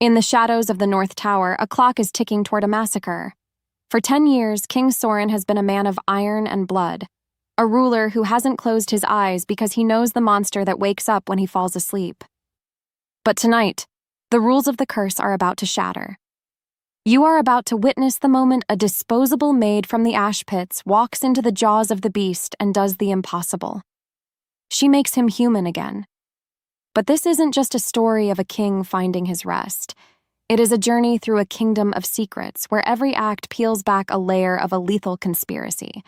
In the shadows of the North Tower, a clock is ticking toward a massacre. For 10 years, King Soren has been a man of iron and blood, a ruler who hasn't closed his eyes because he knows the monster that wakes up when he falls asleep. But tonight, the rules of the curse are about to shatter. You are about to witness the moment a disposable maid from the ash pits walks into the jaws of the beast and does the impossible. She makes him human again. But this isn't just a story of a king finding his rest. It is a journey through a kingdom of secrets where every act peels back a layer of a lethal conspiracy.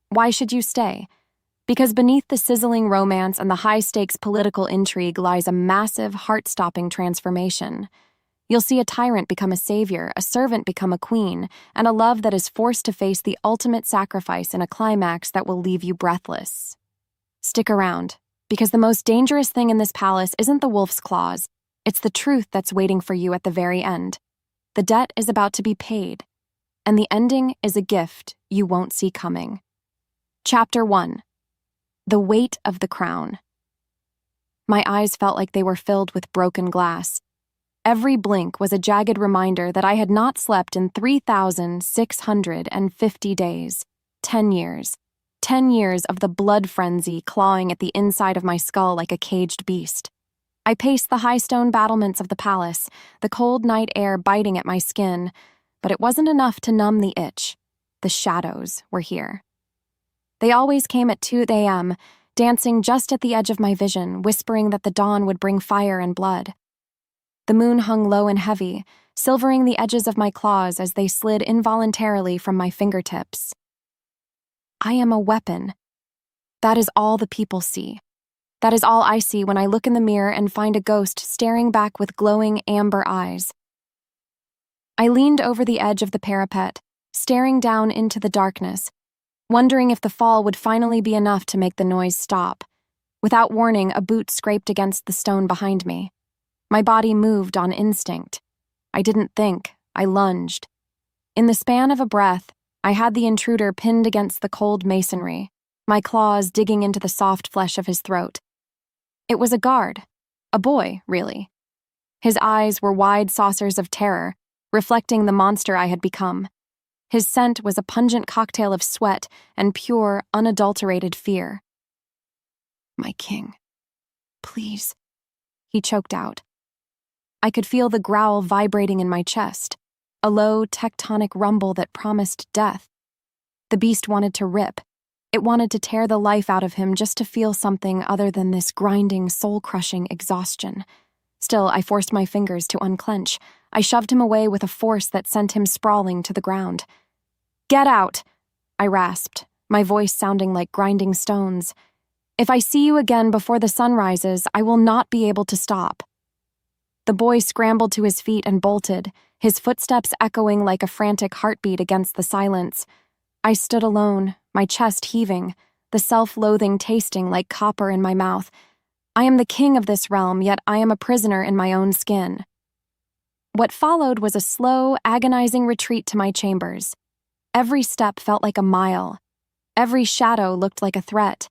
Why should you stay? Because beneath the sizzling romance and the high-stakes political intrigue lies a massive, heart-stopping transformation. You'll see a tyrant become a savior, a servant become a queen, and a love that is forced to face the ultimate sacrifice in a climax that will leave you breathless. Stick around, because the most dangerous thing in this palace isn't the wolf's claws, it's the truth that's waiting for you at the very end. The debt is about to be paid, and the ending is a gift you won't see coming. Chapter 1. The Weight of the Crown. My eyes felt like they were filled with broken glass. Every blink was a jagged reminder that I had not slept in 3,650 days, 10 years. 10 years of the blood frenzy clawing at the inside of my skull like a caged beast. I paced the high stone battlements of the palace, the cold night air biting at my skin, but it wasn't enough to numb the itch. The shadows were here. They always came at 2 a.m., dancing just at the edge of my vision, whispering that the dawn would bring fire and blood. The moon hung low and heavy, silvering the edges of my claws as they slid involuntarily from my fingertips. I am a weapon. That is all the people see. That is all I see when I look in the mirror and find a ghost staring back with glowing amber eyes. I leaned over the edge of the parapet, staring down into the darkness, wondering if the fall would finally be enough to make the noise stop. Without warning, a boot scraped against the stone behind me. My body moved on instinct. I didn't think, I lunged. In the span of a breath, I had the intruder pinned against the cold masonry, my claws digging into the soft flesh of his throat. It was a guard, a boy, really. His eyes were wide saucers of terror, reflecting the monster I had become. His scent was a pungent cocktail of sweat and pure, unadulterated fear. "My king, please," he choked out. I could feel the growl vibrating in my chest, a low, tectonic rumble that promised death. The beast wanted to rip. It wanted to tear the life out of him just to feel something other than this grinding, soul-crushing exhaustion. Still, I forced my fingers to unclench. I shoved him away with a force that sent him sprawling to the ground. "Get out!" I rasped, my voice sounding like grinding stones. "If I see you again before the sun rises, I will not be able to stop." The boy scrambled to his feet and bolted, his footsteps echoing like a frantic heartbeat against the silence. I stood alone, my chest heaving, the self-loathing tasting like copper in my mouth. I am the king of this realm, yet I am a prisoner in my own skin. What followed was a slow, agonizing retreat to my chambers. Every step felt like a mile. Every shadow looked like a threat.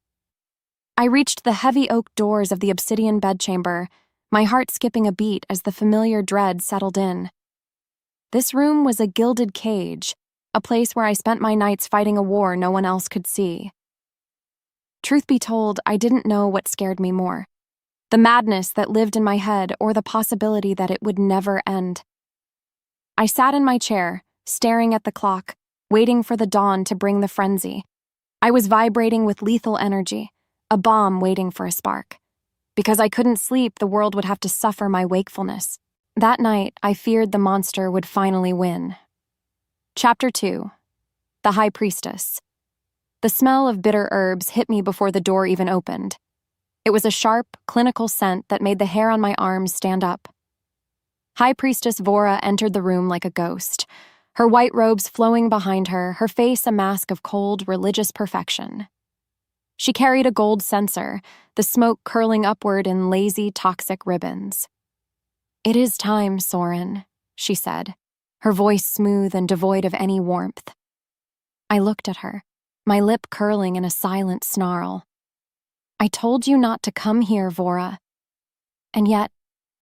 I reached the heavy oak doors of the Obsidian Bedchamber, my heart skipping a beat as the familiar dread settled in. This room was a gilded cage, a place where I spent my nights fighting a war no one else could see. Truth be told, I didn't know what scared me more: the madness that lived in my head or the possibility that it would never end. I sat in my chair, staring at the clock, waiting for the dawn to bring the frenzy. I was vibrating with lethal energy, a bomb waiting for a spark. Because I couldn't sleep, the world would have to suffer my wakefulness. That night, I feared the monster would finally win. Chapter 2. The High Priestess. The smell of bitter herbs hit me before the door even opened. It was a sharp, clinical scent that made the hair on my arms stand up. High Priestess Vora entered the room like a ghost, her white robes flowing behind her, her face a mask of cold, religious perfection. She carried a gold censer, the smoke curling upward in lazy, toxic ribbons. "It is time, Soren," she said, her voice smooth and devoid of any warmth. I looked at her, my lip curling in a silent snarl. "I told you not to come here, Vora. And yet,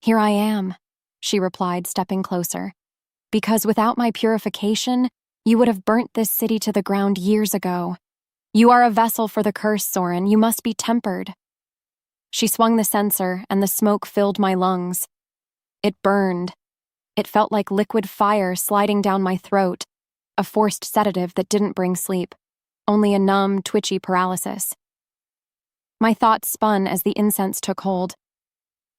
here I am, she replied, stepping closer. Because without my purification, you would have burnt this city to the ground years ago. You are a vessel for the curse, Soren. You must be tempered. She swung the censer, and the smoke filled my lungs. It burned. It felt like liquid fire sliding down my throat, a forced sedative that didn't bring sleep, only a numb, twitchy paralysis. My thoughts spun as the incense took hold.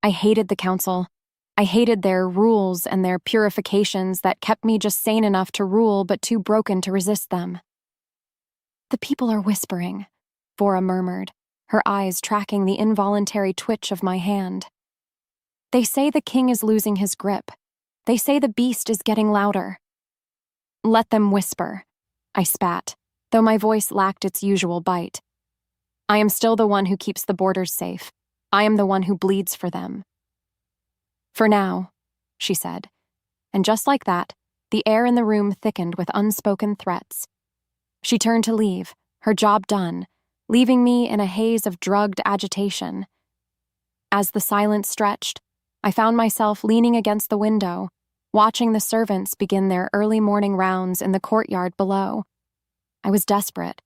I hated the council. I hated their rules and their purifications that kept me just sane enough to rule but too broken to resist them. The people are whispering, Vora murmured, her eyes tracking the involuntary twitch of my hand. They say the king is losing his grip. They say the beast is getting louder. Let them whisper, I spat, though my voice lacked its usual bite. I am still the one who keeps the borders safe. I am the one who bleeds for them. For now, she said, and just like that, the air in the room thickened with unspoken threats. She turned to leave, her job done, leaving me in a haze of drugged agitation. As the silence stretched, I found myself leaning against the window, watching the servants begin their early morning rounds in the courtyard below. I was desperate.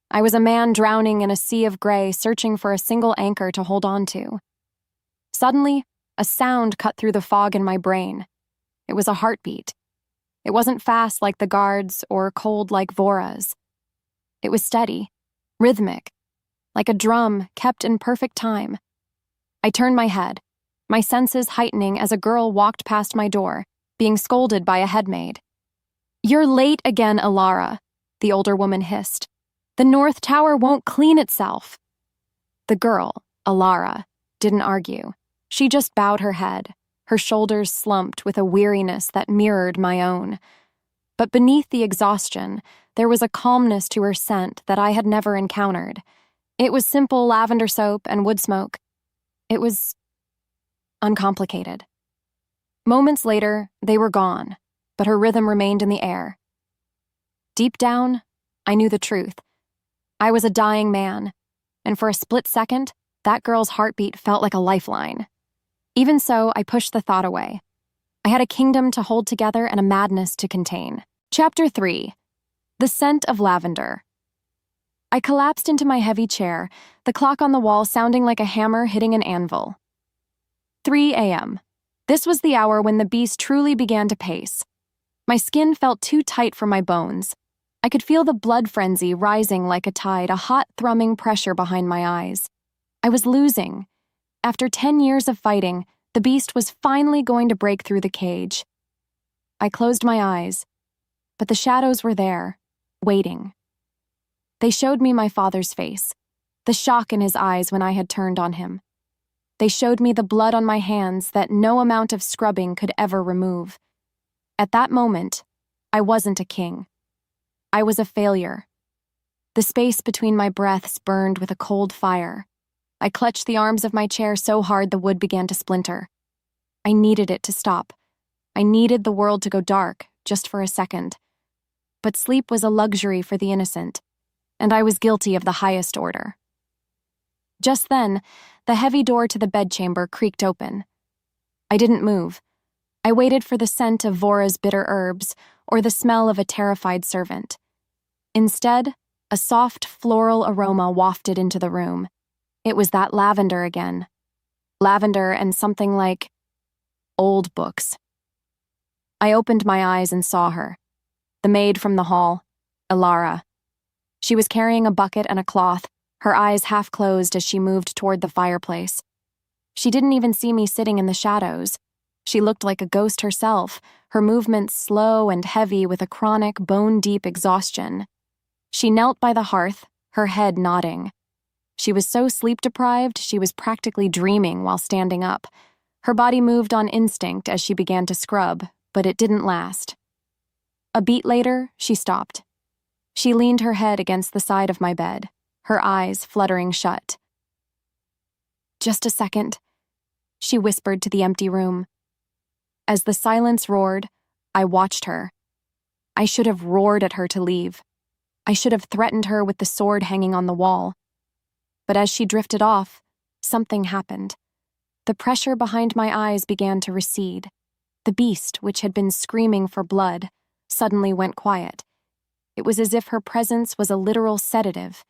I was a man drowning in a sea of gray, searching for a single anchor to hold on to. Suddenly, a sound cut through the fog in my brain. It was a heartbeat. It wasn't fast like the guards or cold like Vora's. It was steady, rhythmic, like a drum kept in perfect time. I turned my head, my senses heightening as a girl walked past my door, being scolded by a headmaid. "You're late again, Elara," the older woman hissed. "The North Tower won't clean itself." The girl, Elara, didn't argue. She just bowed her head, her shoulders slumped with a weariness that mirrored my own. But beneath the exhaustion, there was a calmness to her scent that I had never encountered. It was simple lavender soap and wood smoke. It was uncomplicated. Moments later, they were gone, but her rhythm remained in the air. Deep down, I knew the truth. I was a dying man, and for a split second, that girl's heartbeat felt like a lifeline. Even so, I pushed the thought away. I had a kingdom to hold together and a madness to contain. Chapter 3. The Scent of Lavender. I collapsed into my heavy chair, the clock on the wall sounding like a hammer hitting an anvil. 3 a.m. This was the hour when the beast truly began to pace. My skin felt too tight for my bones. I could feel the blood frenzy rising like a tide, a hot, thrumming pressure behind my eyes. I was losing. After 10 years of fighting, the beast was finally going to break through the cage. I closed my eyes, but the shadows were there, waiting. They showed me my father's face, the shock in his eyes when I had turned on him. They showed me the blood on my hands that no amount of scrubbing could ever remove. At that moment, I wasn't a king. I was a failure. The space between my breaths burned with a cold fire. I clutched the arms of my chair so hard the wood began to splinter. I needed it to stop. I needed the world to go dark, just for a second. But sleep was a luxury for the innocent, and I was guilty of the highest order. Just then, the heavy door to the bedchamber creaked open. I didn't move. I waited for the scent of Vora's bitter herbs or the smell of a terrified servant. Instead, a soft floral aroma wafted into the room. It was that lavender again. Lavender and something like old books. I opened my eyes and saw her. The maid from the hall, Elara. She was carrying a bucket and a cloth, her eyes half closed as she moved toward the fireplace. She didn't even see me sitting in the shadows. She looked like a ghost herself, her movements slow and heavy with a chronic, bone-deep exhaustion. She knelt by the hearth, her head nodding. She was so sleep-deprived she was practically dreaming while standing up. Her body moved on instinct as she began to scrub, but it didn't last. A beat later, she stopped. She leaned her head against the side of my bed, her eyes fluttering shut. "Just a second," she whispered to the empty room. As the silence roared, I watched her. I should have roared at her to leave. I should have threatened her with the sword hanging on the wall. But as she drifted off, something happened. The pressure behind my eyes began to recede. The beast, which had been screaming for blood, suddenly went quiet. It was as if her presence was a literal sedative.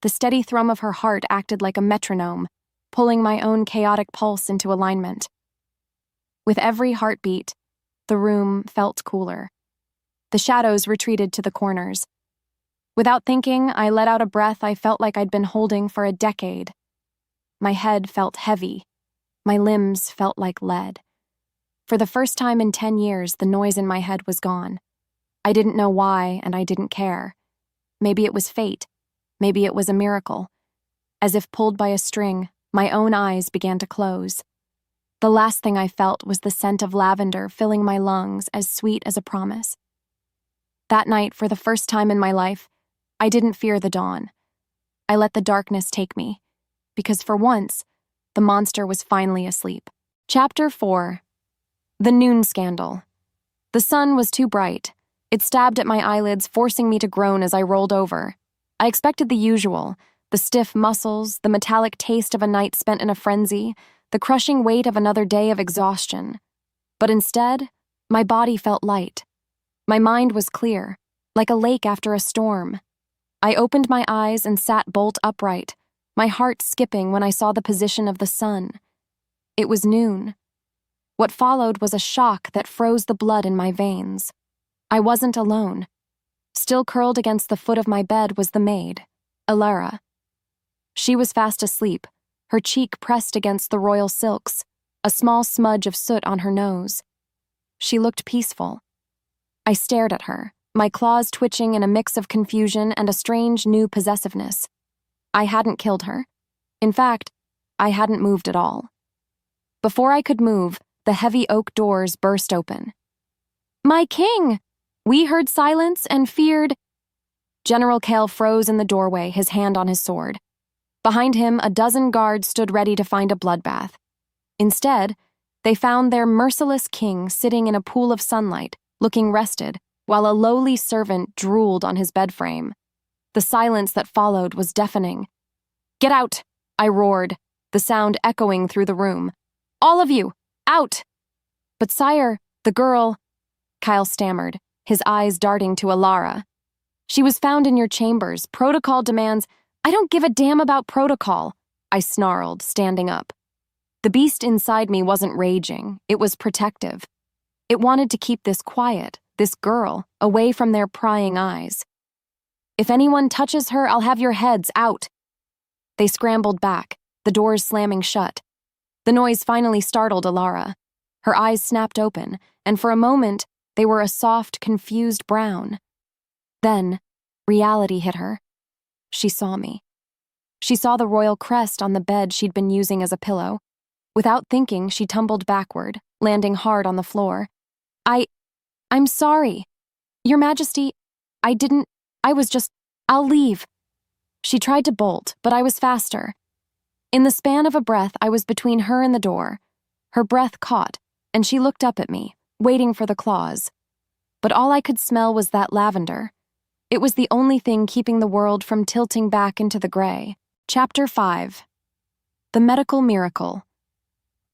The steady thrum of her heart acted like a metronome, pulling my own chaotic pulse into alignment. With every heartbeat, the room felt cooler. The shadows retreated to the corners. Without thinking, I let out a breath I felt like I'd been holding for a decade. My head felt heavy. My limbs felt like lead. For the first time in 10 years, the noise in my head was gone. I didn't know why, and I didn't care. Maybe it was fate. Maybe it was a miracle. As if pulled by a string, my own eyes began to close. The last thing I felt was the scent of lavender filling my lungs, as sweet as a promise. That night, for the first time in my life, I didn't fear the dawn. I let the darkness take me, because for once, the monster was finally asleep. Chapter 4. The Noon Scandal. The sun was too bright. It stabbed at my eyelids, forcing me to groan as I rolled over. I expected the usual, the stiff muscles, the metallic taste of a night spent in a frenzy, the crushing weight of another day of exhaustion. But instead, my body felt light. My mind was clear, like a lake after a storm. I opened my eyes and sat bolt upright, my heart skipping when I saw the position of the sun. It was noon. What followed was a shock that froze the blood in my veins. I wasn't alone. Still curled against the foot of my bed was the maid, Elara. She was fast asleep, her cheek pressed against the royal silks, a small smudge of soot on her nose. She looked peaceful. I stared at her, my claws twitching in a mix of confusion and a strange new possessiveness. I hadn't killed her. In fact, I hadn't moved at all. Before I could move, the heavy oak doors burst open. "My king!" We heard silence and feared. General Kale froze in the doorway, his hand on his sword. Behind him, a dozen guards stood ready to find a bloodbath. Instead, they found their merciless king sitting in a pool of sunlight, looking rested, while a lowly servant drooled on his bed frame. The silence that followed was deafening. "Get out!" I roared, the sound echoing through the room. "All of you, out!" "But sire, the girl," Kyle stammered, his eyes darting to Elara. "She was found in your chambers. Protocol demands—" "I don't give a damn about protocol," I snarled, standing up. The beast inside me wasn't raging, it was protective. It wanted to keep this quiet, this girl, away from their prying eyes. "If anyone touches her, I'll have your heads out." They scrambled back, the doors slamming shut. The noise finally startled Elara. Her eyes snapped open, and for a moment, they were a soft, confused brown. Then, reality hit her. She saw me. She saw the royal crest on the bed she'd been using as a pillow. Without thinking, she tumbled backward, landing hard on the floor. I'm sorry. Your Majesty, I'll leave." She tried to bolt, but I was faster. In the span of a breath, I was between her and the door. Her breath caught, and she looked up at me, waiting for the claws. But all I could smell was that lavender. It was the only thing keeping the world from tilting back into the gray. Chapter 5. The Medical Miracle.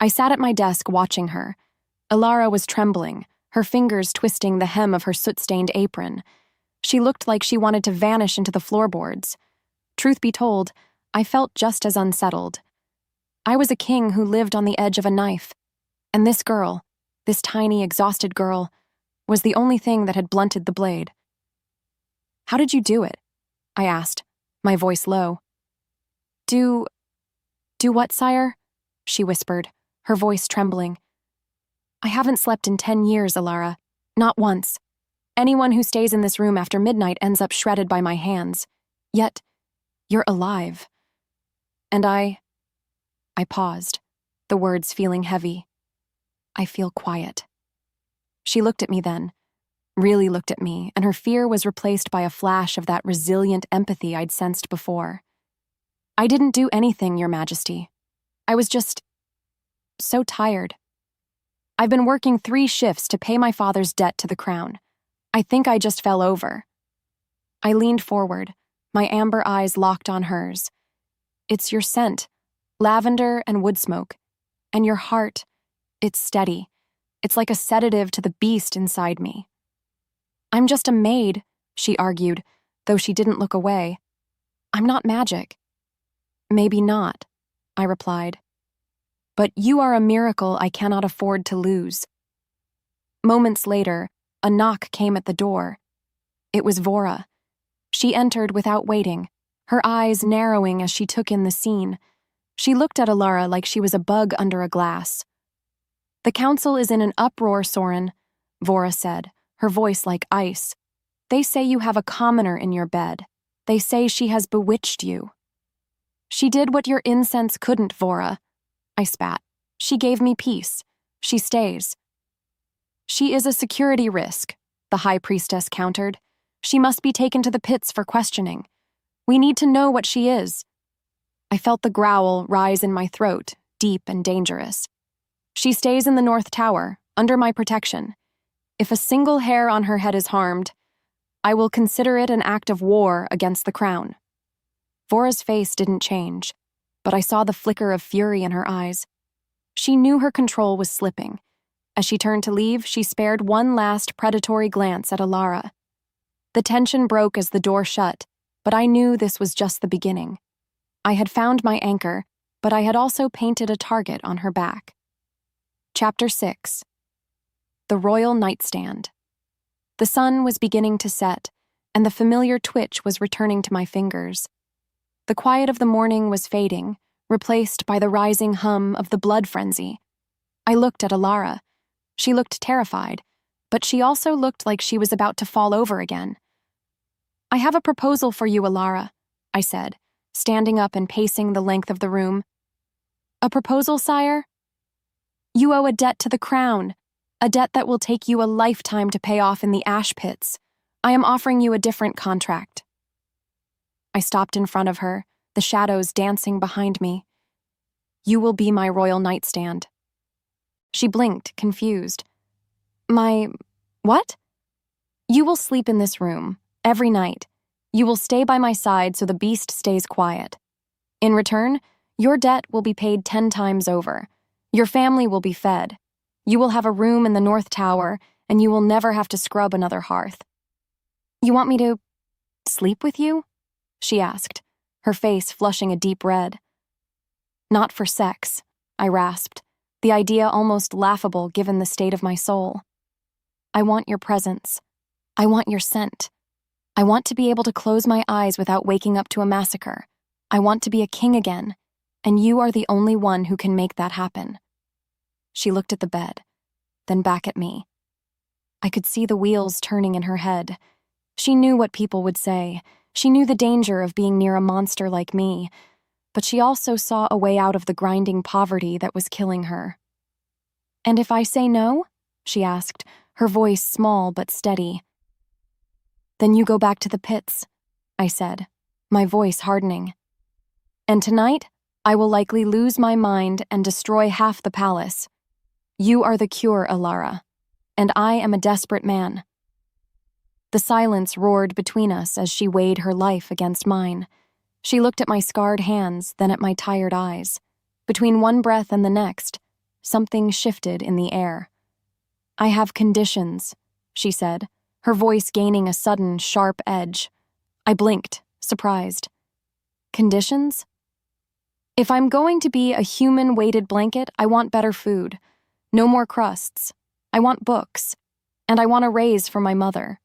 I sat at my desk watching her. Elara was trembling, her fingers twisting the hem of her soot-stained apron. She looked like she wanted to vanish into the floorboards. Truth be told, I felt just as unsettled. I was a king who lived on the edge of a knife, and this girl, this tiny, exhausted girl, was the only thing that had blunted the blade. "How did you do it?" I asked, my voice low. Do what, sire?" she whispered, her voice trembling. "I haven't slept in 10 years, Elara. Not once. Anyone who stays in this room after midnight ends up shredded by my hands. Yet, you're alive." And I paused, the words feeling heavy. "I feel quiet." She looked at me then, really looked at me, and her fear was replaced by a flash of that resilient empathy I'd sensed before. "I didn't do anything, Your Majesty. I was just so tired. I've been working 3 shifts to pay my father's debt to the crown. I think I just fell over." I leaned forward, my amber eyes locked on hers. "It's your scent, lavender and wood smoke. And your heart, it's steady. It's like a sedative to the beast inside me. I'm just a maid, she argued, though she didn't look away. I'm not magic. Maybe not, I replied. But you are a miracle I cannot afford to lose. Moments later, a knock came at the door. It was Vora. She entered without waiting, her eyes narrowing as she took in the scene. She looked at Elara like she was a bug under a glass. The council is in an uproar, Soren, Vora said, her voice like ice. They say you have a commoner in your bed. They say she has bewitched you. She did what your incense couldn't, Vora. I spat. She gave me peace. She stays. She is a security risk, the high priestess countered. She must be taken to the pits for questioning. We need to know what she is. I felt the growl rise in my throat, deep and dangerous. She stays in the North Tower, under my protection. If a single hair on her head is harmed, I will consider it an act of war against the crown. Vora's face didn't change, but I saw the flicker of fury in her eyes. She knew her control was slipping. As she turned to leave, she spared one last predatory glance at Elara. The tension broke as the door shut, but I knew this was just the beginning. I had found my anchor, but I had also painted a target on her back. Chapter 6. The Royal Nightstand. The sun was beginning to set, and the familiar twitch was returning to my fingers. The quiet of the morning was fading, replaced by the rising hum of the blood frenzy. I looked at Elara. She looked terrified, but she also looked like she was about to fall over again. I have a proposal for you, Elara, I said, standing up and pacing the length of the room. A proposal, sire? You owe a debt to the crown, a debt that will take you a lifetime to pay off in the ash pits. I am offering you a different contract. I stopped in front of her, the shadows dancing behind me. You will be my royal nightstand. She blinked, confused. What? You will sleep in this room, every night. You will stay by my side so the beast stays quiet. In return, your debt will be paid 10 times over. Your family will be fed. You will have a room in the North Tower, and you will never have to scrub another hearth. You want me to sleep with you? She asked, her face flushing a deep red. Not for sex, I rasped, the idea almost laughable given the state of my soul. I want your presence. I want your scent. I want to be able to close my eyes without waking up to a massacre. I want to be a king again, and you are the only one who can make that happen. She looked at the bed, then back at me. I could see the wheels turning in her head. She knew what people would say. She knew the danger of being near a monster like me, but she also saw a way out of the grinding poverty that was killing her. And if I say no? She asked, her voice small but steady. Then you go back to the pits, I said, my voice hardening. And tonight, I will likely lose my mind and destroy half the palace. You are the cure, Elara, and I am a desperate man. The silence roared between us as she weighed her life against mine. She looked at my scarred hands, then at my tired eyes. Between one breath and the next, something shifted in the air. I have conditions, she said, her voice gaining a sudden, sharp edge. I blinked, surprised. Conditions? If I'm going to be a human weighted blanket, I want better food. No more crusts. I want books. And I want a raise for my mother.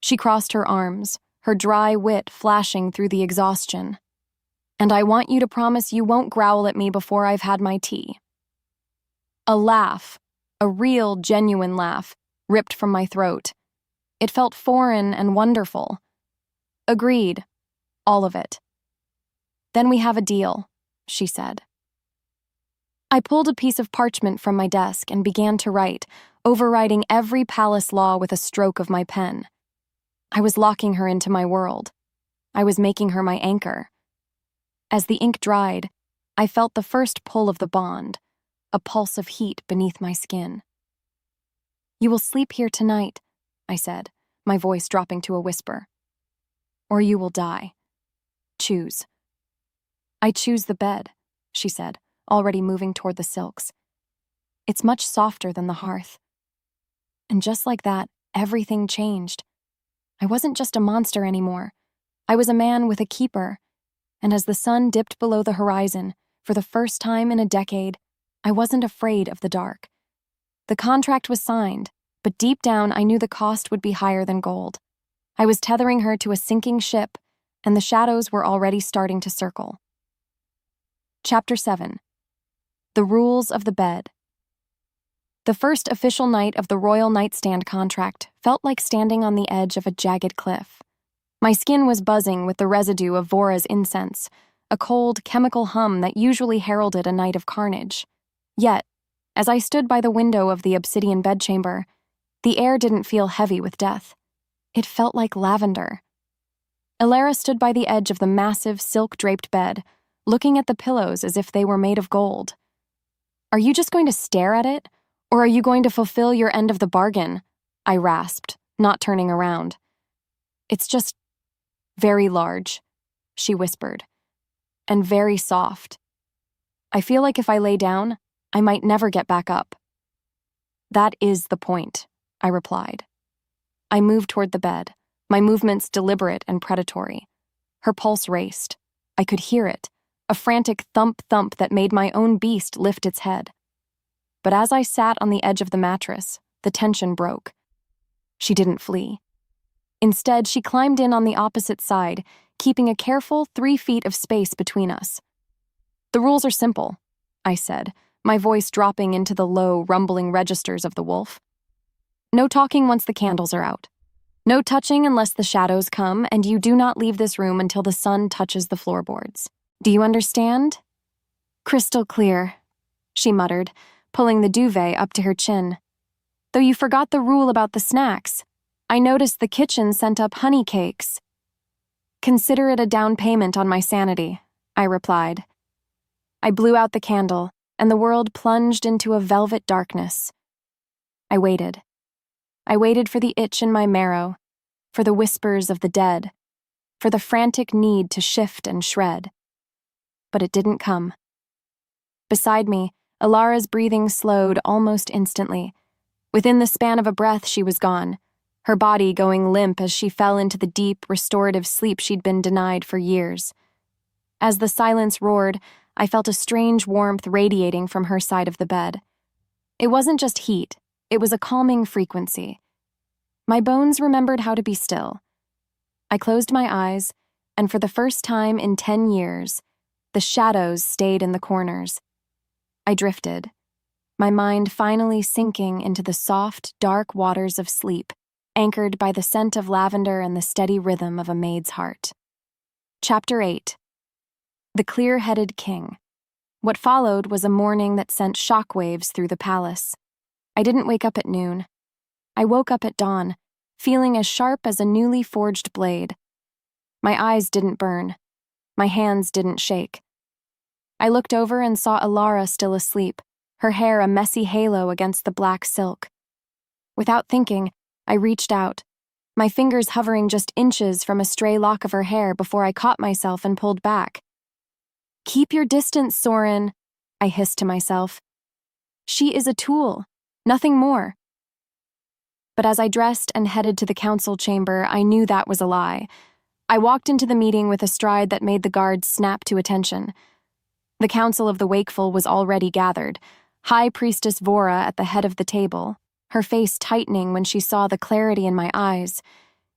She crossed her arms, her dry wit flashing through the exhaustion. And I want you to promise you won't growl at me before I've had my tea. A laugh, a real, genuine laugh, ripped from my throat. It felt foreign and wonderful. Agreed. All of it. Then we have a deal, she said. I pulled a piece of parchment from my desk and began to write, overriding every palace law with a stroke of my pen. I was locking her into my world. I was making her my anchor. As the ink dried, I felt the first pull of the bond, a pulse of heat beneath my skin. You will sleep here tonight, I said, my voice dropping to a whisper. Or you will die. Choose. I choose the bed, she said, already moving toward the silks. It's much softer than the hearth. And just like that, everything changed. I wasn't just a monster anymore. I was a man with a keeper. And as the sun dipped below the horizon, for the first time in a decade, I wasn't afraid of the dark. The contract was signed, but deep down I knew the cost would be higher than gold. I was tethering her to a sinking ship, and the shadows were already starting to circle. Chapter 7. The Rules of the Bed. The first official night of the Royal Nightstand contract felt like standing on the edge of a jagged cliff. My skin was buzzing with the residue of Vora's incense, a cold, chemical hum that usually heralded a night of carnage. Yet, as I stood by the window of the Obsidian Bedchamber, the air didn't feel heavy with death. It felt like lavender. Elara stood by the edge of the massive, silk-draped bed, looking at the pillows as if they were made of gold. "Are you just going to stare at it? Or are you going to fulfill your end of the bargain?" I rasped, not turning around. "It's just very large," she whispered, "and very soft. I feel like if I lay down, I might never get back up." "That is the point," I replied. I moved toward the bed, my movements deliberate and predatory. Her pulse raced. I could hear it, a frantic thump-thump that made my own beast lift its head. But as I sat on the edge of the mattress, the tension broke. She didn't flee. Instead, she climbed in on the opposite side, keeping a careful 3 feet of space between us. "The rules are simple," I said, my voice dropping into the low, rumbling registers of the wolf. "No talking once the candles are out. No touching unless the shadows come, and you do not leave this room until the sun touches the floorboards. Do you understand?" "Crystal clear," she muttered, pulling the duvet up to her chin. "Though you forgot the rule about the snacks. I noticed the kitchen sent up honey cakes." "Consider it a down payment on my sanity," I replied. I blew out the candle, and the world plunged into a velvet darkness. I waited. I waited for the itch in my marrow, for the whispers of the dead, for the frantic need to shift and shred. But it didn't come. Beside me, Elara's breathing slowed almost instantly. Within the span of a breath, she was gone, her body going limp as she fell into the deep, restorative sleep she'd been denied for years. As the silence roared, I felt a strange warmth radiating from her side of the bed. It wasn't just heat, it was a calming frequency. My bones remembered how to be still. I closed my eyes, and for the first time in 10 years, the shadows stayed in the corners. I drifted, my mind finally sinking into the soft, dark waters of sleep, anchored by the scent of lavender and the steady rhythm of a maid's heart. Chapter 8. The Clear-Headed King. What followed was a morning that sent shockwaves through the palace. I didn't wake up at noon. I woke up at dawn, feeling as sharp as a newly forged blade. My eyes didn't burn. My hands didn't shake. I looked over and saw Elara still asleep, her hair a messy halo against the black silk. Without thinking, I reached out, my fingers hovering just inches from a stray lock of her hair before I caught myself and pulled back. "Keep your distance, Soren," I hissed to myself. "She is a tool, nothing more." But as I dressed and headed to the council chamber, I knew that was a lie. I walked into the meeting with a stride that made the guards snap to attention. The Council of the Wakeful was already gathered, High Priestess Vora at the head of the table, her face tightening when she saw the clarity in my eyes.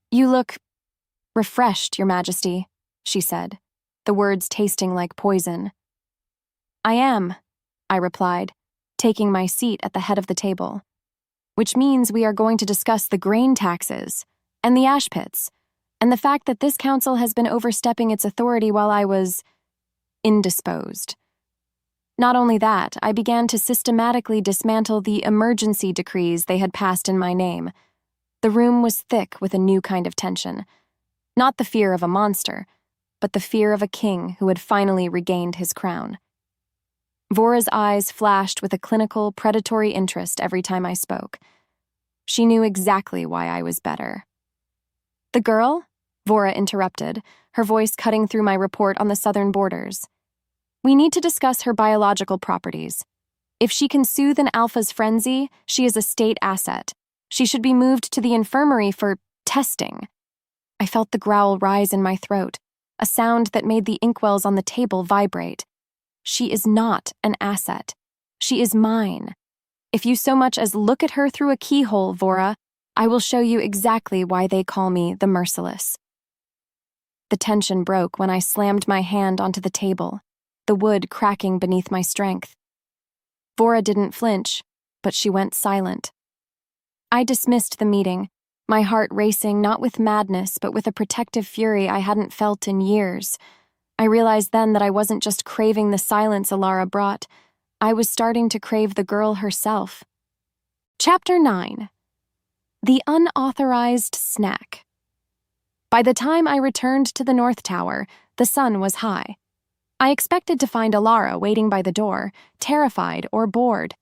"You look refreshed, Your Majesty," she said, the words tasting like poison. "I am," I replied, taking my seat at the head of the table. "Which means we are going to discuss the grain taxes, and the ash pits, and the fact that this council has been overstepping its authority while I was indisposed. Not only that, I began to systematically dismantle the emergency decrees they had passed in my name. The room was thick with a new kind of tension. Not the fear of a monster, but the fear of a king who had finally regained his crown. Vora's eyes flashed with a clinical, predatory interest every time I spoke. She knew exactly why I was better. "The girl?" Vora interrupted, her voice cutting through my report on the southern borders. "We need to discuss her biological properties. If she can soothe an alpha's frenzy, she is a state asset. She should be moved to the infirmary for testing. I felt the growl rise in my throat, a sound that made the inkwells on the table vibrate. She is not an asset. She is mine. If you so much as look at her through a keyhole, Vora, I will show you exactly why they call me the Merciless. The tension broke when I slammed my hand onto the table, the wood cracking beneath my strength. Vora didn't flinch, but she went silent. I dismissed the meeting, my heart racing not with madness but with a protective fury I hadn't felt in years. I realized then that I wasn't just craving the silence Elara brought, I was starting to crave the girl herself. Chapter 9. The Unauthorized Snack. By the time I returned to the North Tower, the sun was high. I expected to find Elara waiting by the door, terrified or bored.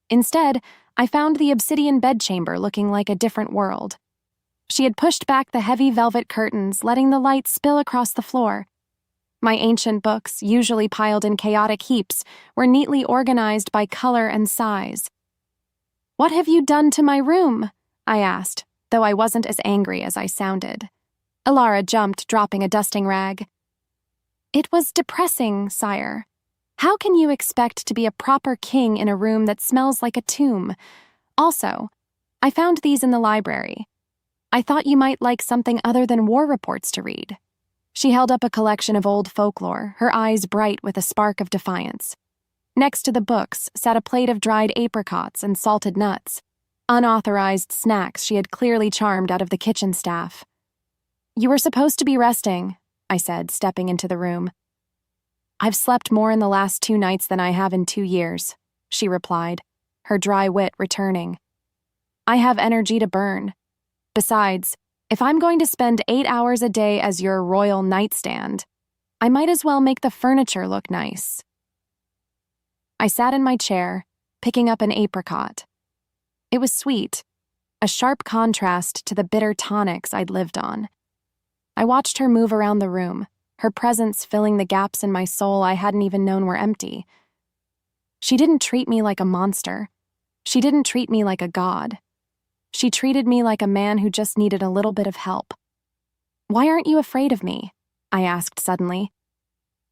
Instead, I found the Obsidian Bedchamber looking like a different world. She had pushed back the heavy velvet curtains, letting the light spill across the floor. My ancient books, usually piled in chaotic heaps, were neatly organized by color and size. "What have you done to my room?" I asked, though I wasn't as angry as I sounded. Elara jumped, dropping a dusting rag. "It was depressing, sire. How can you expect to be a proper king in a room that smells like a tomb? Also, I found these in the library. I thought you might like something other than war reports to read." She held up a collection of old folklore, her eyes bright with a spark of defiance. Next to the books sat a plate of dried apricots and salted nuts, unauthorized snacks she had clearly charmed out of the kitchen staff. "You were supposed to be resting," I said, stepping into the room. "I've slept more in the last 2 nights than I have in 2 years, she replied, her dry wit returning. "I have energy to burn. Besides, if I'm going to spend 8 hours a day as your royal nightstand, I might as well make the furniture look nice." I sat in my chair, picking up an apricot. It was sweet, a sharp contrast to the bitter tonics I'd lived on. I watched her move around the room, her presence filling the gaps in my soul I hadn't even known were empty. She didn't treat me like a monster. She didn't treat me like a god. She treated me like a man who just needed a little bit of help. "Why aren't you afraid of me?" I asked suddenly.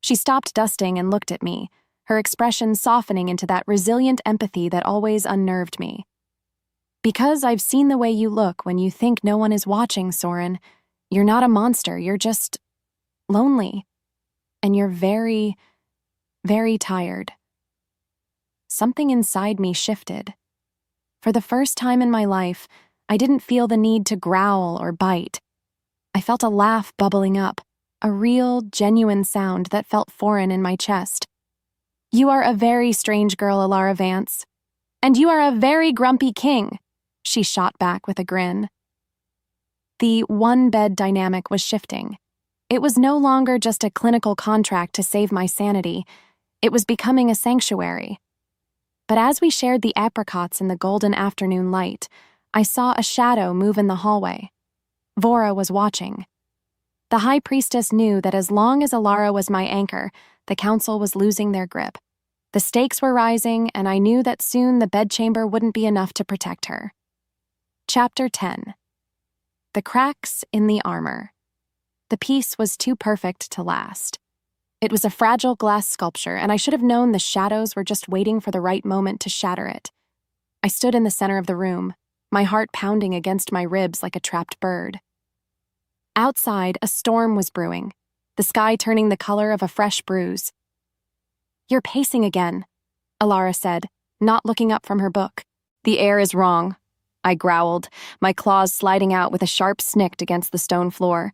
She stopped dusting and looked at me, her expression softening into that resilient empathy that always unnerved me. "Because I've seen the way you look when you think no one is watching, Soren. You're not a monster, you're just lonely. And you're very, very tired." Something inside me shifted. For the first time in my life, I didn't feel the need to growl or bite. I felt a laugh bubbling up, a real, genuine sound that felt foreign in my chest. "You are a very strange girl, Elara Vance. And you are a very grumpy king," she shot back with a grin. The one-bed dynamic was shifting. It was no longer just a clinical contract to save my sanity. It was becoming a sanctuary. But as we shared the apricots in the golden afternoon light, I saw a shadow move in the hallway. Vora was watching. The High Priestess knew that as long as Elara was my anchor, the council was losing their grip. The stakes were rising, and I knew that soon the bedchamber wouldn't be enough to protect her. Chapter 10. The Cracks in the Armor. The piece was too perfect to last. It was a fragile glass sculpture, and I should have known the shadows were just waiting for the right moment to shatter it. I stood in the center of the room, my heart pounding against my ribs like a trapped bird. Outside, a storm was brewing, the sky turning the color of a fresh bruise. "You're pacing again," Elara said, not looking up from her book. "The air is wrong," I growled, my claws sliding out with a sharp snick against the stone floor.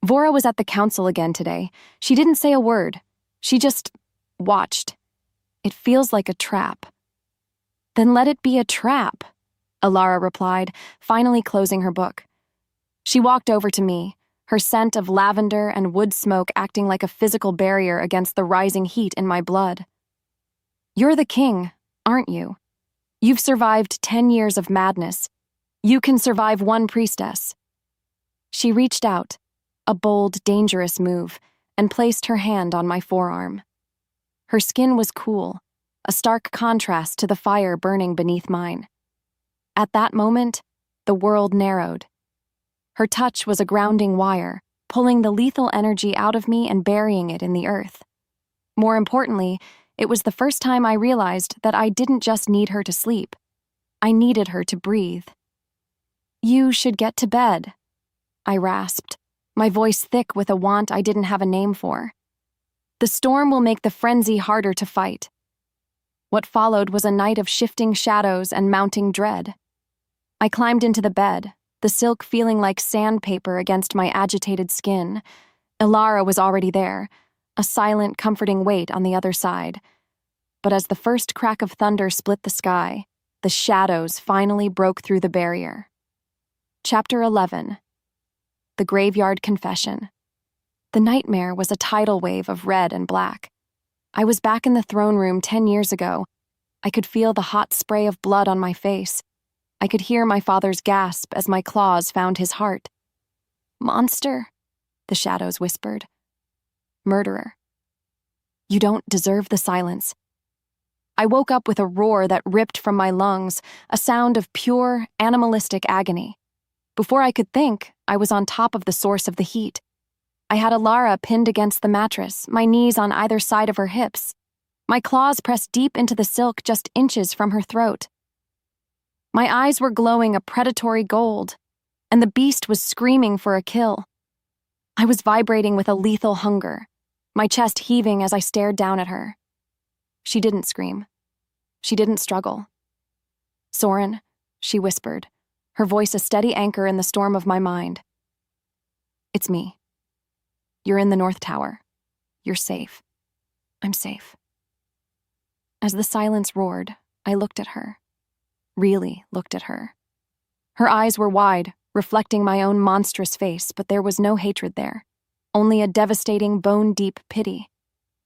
Vora was at the council again today. She didn't say a word. She just watched. "It feels like a trap." "Then let it be a trap," Elara replied, finally closing her book. She walked over to me, her scent of lavender and wood smoke acting like a physical barrier against the rising heat in my blood. "You're the king, aren't you? You've survived 10 years of madness. You can survive one priestess." She reached out, a bold, dangerous move, and placed her hand on my forearm. Her skin was cool, a stark contrast to the fire burning beneath mine. At that moment, the world narrowed. Her touch was a grounding wire, pulling the lethal energy out of me and burying it in the earth. More importantly, it was the first time I realized that I didn't just need her to sleep. I needed her to breathe. "You should get to bed," I rasped, my voice thick with a want I didn't have a name for. "The storm will make the frenzy harder to fight." What followed was a night of shifting shadows and mounting dread. I climbed into the bed, the silk feeling like sandpaper against my agitated skin. Elara was already there, a silent, comforting weight on the other side. But as the first crack of thunder split the sky, the shadows finally broke through the barrier. Chapter 11. The Graveyard Confession. The nightmare was a tidal wave of red and black. I was back in the throne room 10 years ago. I could feel the hot spray of blood on my face. I could hear my father's gasp as my claws found his heart. "Monster," the shadows whispered. "Murderer. You don't deserve the silence." I woke up with a roar that ripped from my lungs, a sound of pure, animalistic agony. Before I could think, I was on top of the source of the heat. I had Elara pinned against the mattress, my knees on either side of her hips. My claws pressed deep into the silk just inches from her throat. My eyes were glowing a predatory gold, and the beast was screaming for a kill. I was vibrating with a lethal hunger, my chest heaving as I stared down at her. She didn't scream. She didn't struggle. "Soren," she whispered, her voice a steady anchor in the storm of my mind. "It's me. You're in the North Tower. You're safe. I'm safe." As the silence roared, I looked at her. Really looked at her. Her eyes were wide, reflecting my own monstrous face, but there was no hatred there. Only a devastating, bone-deep pity.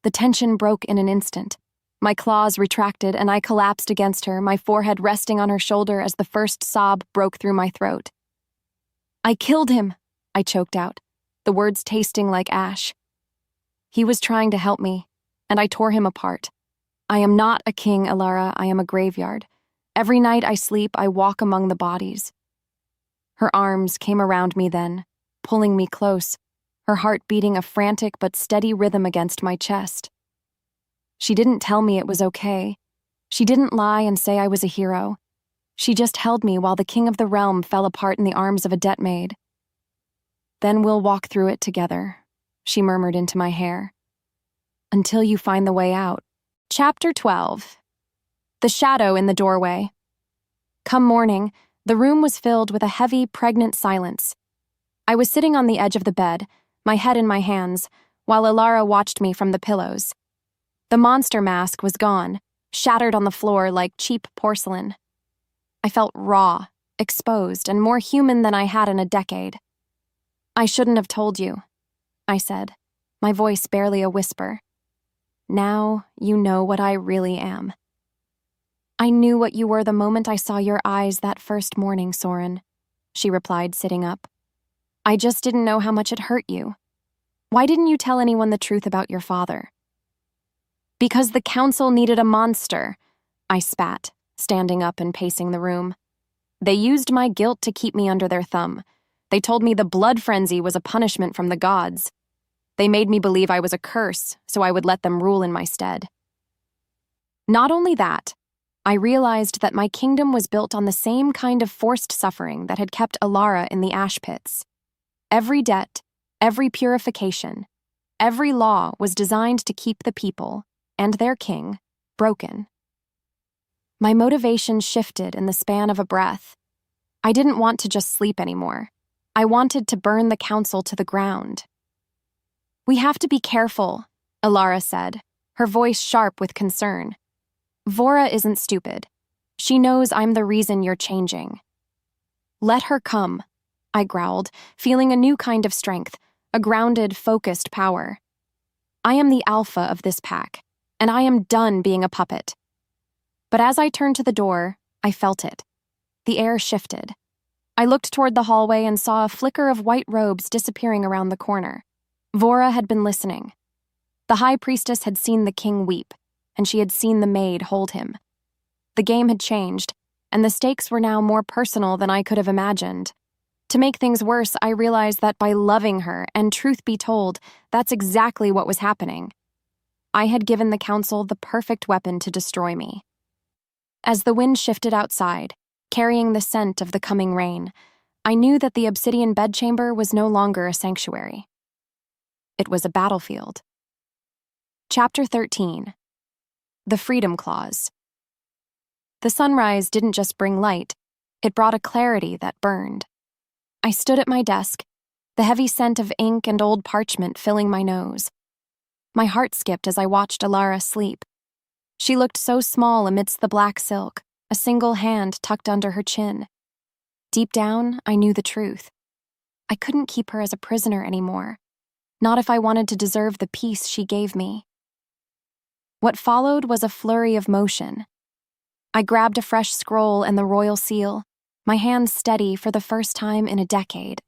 The tension broke in an instant. My claws retracted and I collapsed against her, my forehead resting on her shoulder as the first sob broke through my throat. "I killed him," I choked out, the words tasting like ash. "He was trying to help me, and I tore him apart. I am not a king, Elara, I am a graveyard. Every night I sleep, I walk among the bodies." Her arms came around me then, pulling me close, her heart beating a frantic but steady rhythm against my chest. She didn't tell me it was okay. She didn't lie and say I was a hero. She just held me while the king of the realm fell apart in the arms of a debt maid. "Then we'll walk through it together," she murmured into my hair. "Until you find the way out." Chapter 12. The shadow in the doorway. Come morning, the room was filled with a heavy, pregnant silence. I was sitting on the edge of the bed, my head in my hands, while Elara watched me from the pillows. The monster mask was gone, shattered on the floor like cheap porcelain. I felt raw, exposed, and more human than I had in a decade. "I shouldn't have told you," I said, my voice barely a whisper. "Now you know what I really am." "I knew what you were the moment I saw your eyes that first morning, Soren," she replied, sitting up. "I just didn't know how much it hurt you. Why didn't you tell anyone the truth about your father?" "Because the council needed a monster," I spat, standing up and pacing the room. "They used my guilt to keep me under their thumb. They told me the blood frenzy was a punishment from the gods. They made me believe I was a curse, so I would let them rule in my stead. Not only that, I realized that my kingdom was built on the same kind of forced suffering that had kept Elara in the ash pits. Every debt, every purification, every law was designed to keep the people, and their king, broken. My motivation shifted in the span of a breath. I didn't want to just sleep anymore. I wanted to burn the council to the ground. "We have to be careful," Elara said, her voice sharp with concern. "Vora isn't stupid. She knows I'm the reason you're changing." "Let her come," I growled, feeling a new kind of strength, a grounded, focused power. "I am the alpha of this pack, and I am done being a puppet." But as I turned to the door, I felt it. The air shifted. I looked toward the hallway and saw a flicker of white robes disappearing around the corner. Vora had been listening. The high priestess had seen the king weep, and she had seen the maid hold him. The game had changed, and the stakes were now more personal than I could have imagined. To make things worse, I realized that by loving her, and truth be told, that's exactly what was happening. I had given the council the perfect weapon to destroy me. As the wind shifted outside, carrying the scent of the coming rain, I knew that the Obsidian Bedchamber was no longer a sanctuary. It was a battlefield. Chapter 13. The Freedom Clause. The sunrise didn't just bring light, it brought a clarity that burned. I stood at my desk, the heavy scent of ink and old parchment filling my nose. My heart skipped as I watched Elara sleep. She looked so small amidst the black silk, a single hand tucked under her chin. Deep down, I knew the truth. I couldn't keep her as a prisoner anymore, not if I wanted to deserve the peace she gave me. What followed was a flurry of motion. I grabbed a fresh scroll and the royal seal, my hands steady for the first time in a decade.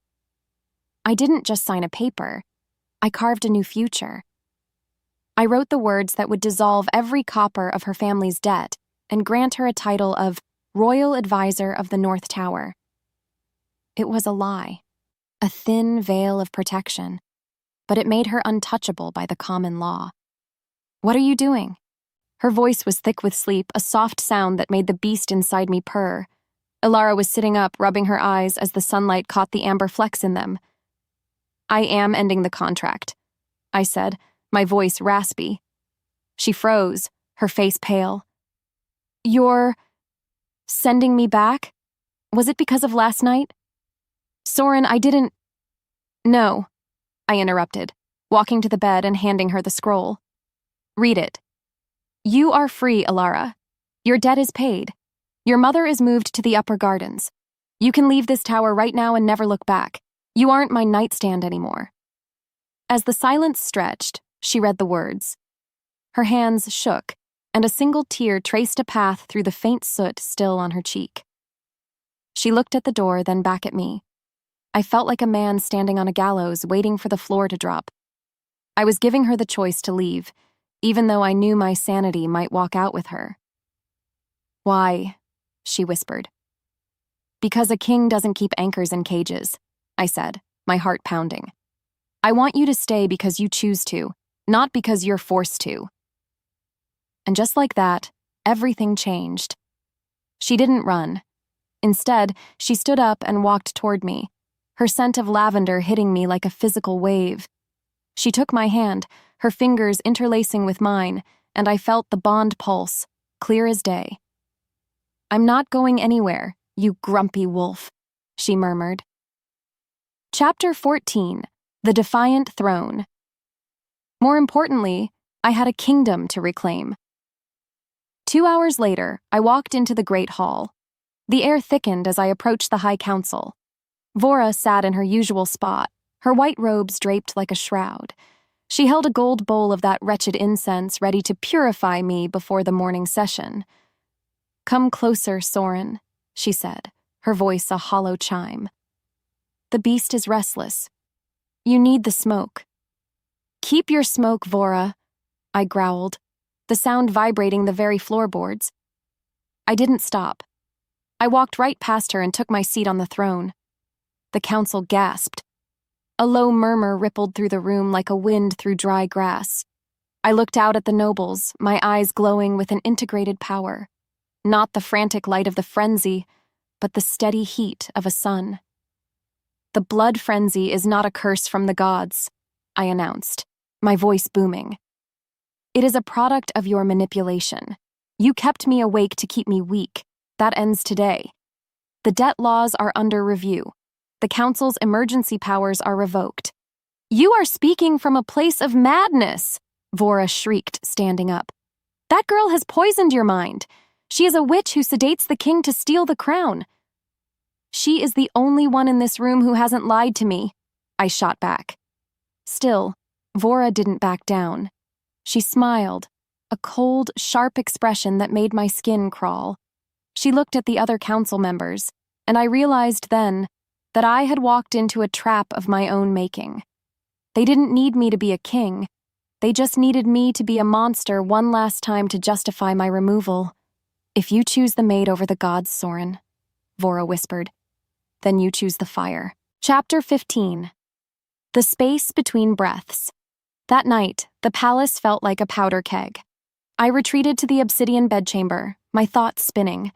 I didn't just sign a paper, I carved a new future. I wrote the words that would dissolve every copper of her family's debt and grant her a title of Royal Advisor of the North Tower. It was a lie, a thin veil of protection, but it made her untouchable by the common law. "What are you doing?" Her voice was thick with sleep, a soft sound that made the beast inside me purr. Elara was sitting up, rubbing her eyes as the sunlight caught the amber flecks in them. "I am ending the contract," I said, my voice raspy. She froze, her face pale. "You're sending me back? Was it because of last night?" "Soren, I didn't—" "No," I interrupted, walking to the bed and handing her the scroll. "Read it. You are free, Elara. Your debt is paid. Your mother is moved to the upper gardens. You can leave this tower right now and never look back. You aren't my nightstand anymore." As the silence stretched, she read the words. Her hands shook, and a single tear traced a path through the faint soot still on her cheek. She looked at the door, then back at me. I felt like a man standing on a gallows, waiting for the floor to drop. I was giving her the choice to leave, even though I knew my sanity might walk out with her. "Why?" she whispered. "Because a king doesn't keep anchors in cages," I said, my heart pounding. "I want you to stay because you choose to, not because you're forced to." And just like that, everything changed. She didn't run. Instead, she stood up and walked toward me, her scent of lavender hitting me like a physical wave. She took my hand, her fingers interlacing with mine, and I felt the bond pulse, clear as day. "I'm not going anywhere, you grumpy wolf," she murmured. Chapter 14. The Defiant Throne. More importantly, I had a kingdom to reclaim. 2 hours later, I walked into the Great Hall. The air thickened as I approached the High Council. Vora sat in her usual spot, her white robes draped like a shroud. She held a gold bowl of that wretched incense ready to purify me before the morning session. "Come closer, Soren," she said, her voice a hollow chime. "The beast is restless. You need the smoke." "Keep your smoke, Vora," I growled, the sound vibrating the very floorboards. I didn't stop. I walked right past her and took my seat on the throne. The council gasped. A low murmur rippled through the room like a wind through dry grass. I looked out at the nobles, my eyes glowing with an integrated power. Not the frantic light of the frenzy, but the steady heat of a sun. "The blood frenzy is not a curse from the gods," I announced, my voice booming. "It is a product of your manipulation. You kept me awake to keep me weak. That ends today. The debt laws are under review. The council's emergency powers are revoked." "You are speaking from a place of madness," Vora shrieked, standing up. "That girl has poisoned your mind. She is a witch who sedates the king to steal the crown." "She is the only one in this room who hasn't lied to me," I shot back. Still, Vora didn't back down. She smiled, a cold, sharp expression that made my skin crawl. She looked at the other council members, and I realized then that I had walked into a trap of my own making. They didn't need me to be a king. They just needed me to be a monster one last time to justify my removal. If you choose the maid over the gods, Soren, Vora whispered, then you choose the fire. Chapter 15. The space between breaths. That night, the palace felt like a powder keg. I retreated to the Obsidian Bedchamber, my thoughts spinning.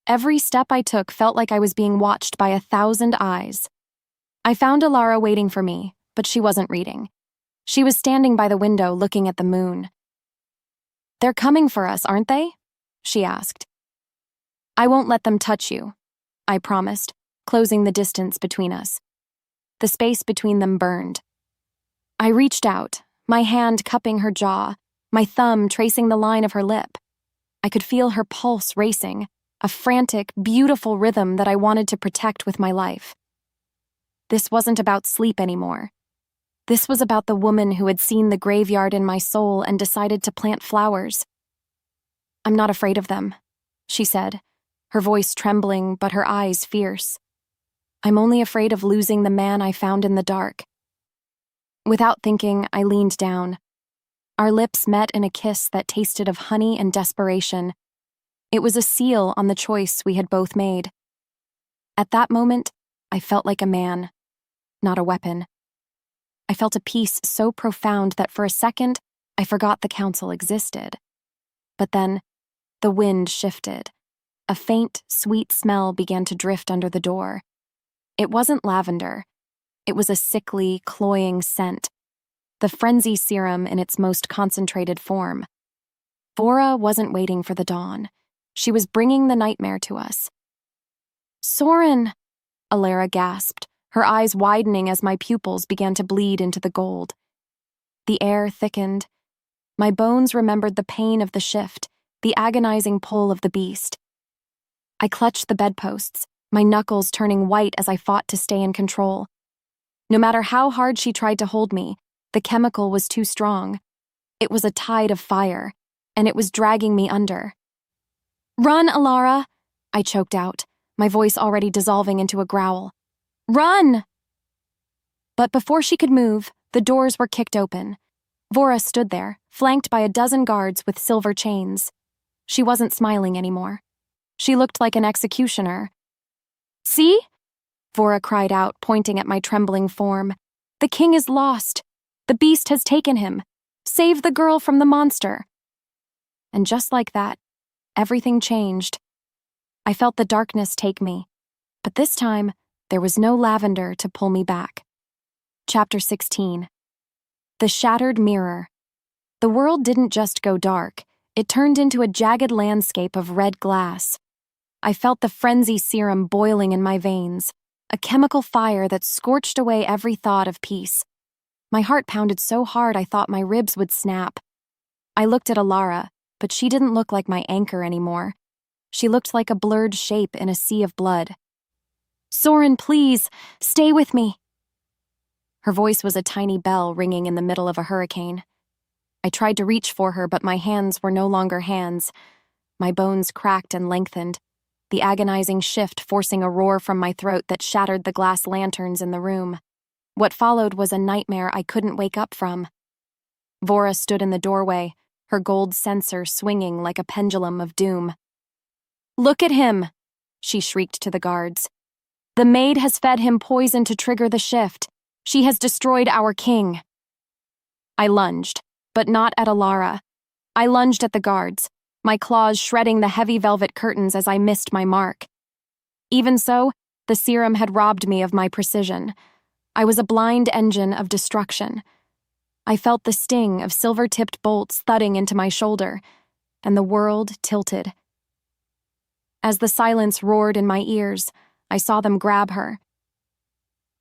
Every step I took felt like I was being watched by 1,000 eyes. I found Elara waiting for me, but she wasn't reading. She was standing by the window looking at the moon. "They're coming for us, aren't they?" she asked. "I won't let them touch you," I promised, closing the distance between us. The space between them burned. I reached out, my hand cupping her jaw, my thumb tracing the line of her lip. I could feel her pulse racing, a frantic, beautiful rhythm that I wanted to protect with my life. This wasn't about sleep anymore. This was about the woman who had seen the graveyard in my soul and decided to plant flowers. "I'm not afraid of them," she said, her voice trembling but her eyes fierce. "I'm only afraid of losing the man I found in the dark." Without thinking, I leaned down. Our lips met in a kiss that tasted of honey and desperation. It was a seal on the choice we had both made. At that moment, I felt like a man, not a weapon. I felt a peace so profound that for a second, I forgot the council existed. But then, the wind shifted. A faint, sweet smell began to drift under the door. It wasn't lavender. It was a sickly, cloying scent. The frenzy serum in its most concentrated form. Vora wasn't waiting for the dawn. She was bringing the nightmare to us. "Soren!" Elara gasped, her eyes widening as my pupils began to bleed into the gold. The air thickened. My bones remembered the pain of the shift, the agonizing pull of the beast. I clutched the bedposts, my knuckles turning white as I fought to stay in control. No matter how hard she tried to hold me, the chemical was too strong. It was a tide of fire, and it was dragging me under. "Run, Elara!" I choked out, my voice already dissolving into a growl. "Run!" But before she could move, the doors were kicked open. Vora stood there, flanked by a dozen guards with silver chains. She wasn't smiling anymore. She looked like an executioner. "See?" Vora cried out, pointing at my trembling form. "The king is lost. The beast has taken him. Save the girl from the monster." And just like that, everything changed. I felt the darkness take me, but this time, there was no lavender to pull me back. Chapter 16. The Shattered Mirror. The world didn't just go dark, it turned into a jagged landscape of red glass. I felt the frenzy serum boiling in my veins, a chemical fire that scorched away every thought of peace. My heart pounded so hard I thought my ribs would snap. I looked at Elara, but she didn't look like my anchor anymore. She looked like a blurred shape in a sea of blood. "Soren, please, stay with me." Her voice was a tiny bell ringing in the middle of a hurricane. I tried to reach for her, but my hands were no longer hands. My bones cracked and lengthened, the agonizing shift forcing a roar from my throat that shattered the glass lanterns in the room. What followed was a nightmare I couldn't wake up from. Vora stood in the doorway, her gold censer swinging like a pendulum of doom. "Look at him!" she shrieked to the guards. "The maid has fed him poison to trigger the shift. She has destroyed our king." I lunged, but not at Elara. I lunged at the guards, my claws shredding the heavy velvet curtains as I missed my mark. Even so, the serum had robbed me of my precision. I was a blind engine of destruction. I felt the sting of silver-tipped bolts thudding into my shoulder, and the world tilted. As the silence roared in my ears, I saw them grab her.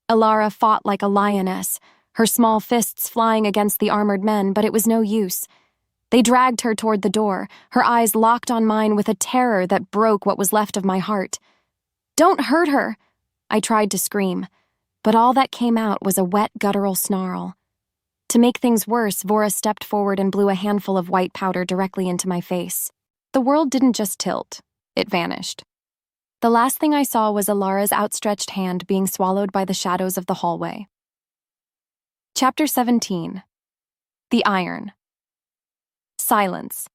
Elara fought like a lioness, her small fists flying against the armored men, but it was no use. They dragged her toward the door, her eyes locked on mine with a terror that broke what was left of my heart. "Don't hurt her!" I tried to scream, but all that came out was a wet, guttural snarl. To make things worse, Vora stepped forward and blew a handful of white powder directly into my face. The world didn't just tilt, it vanished. The last thing I saw was Elara's outstretched hand being swallowed by the shadows of the hallway. Chapter 17. The iron. Silence.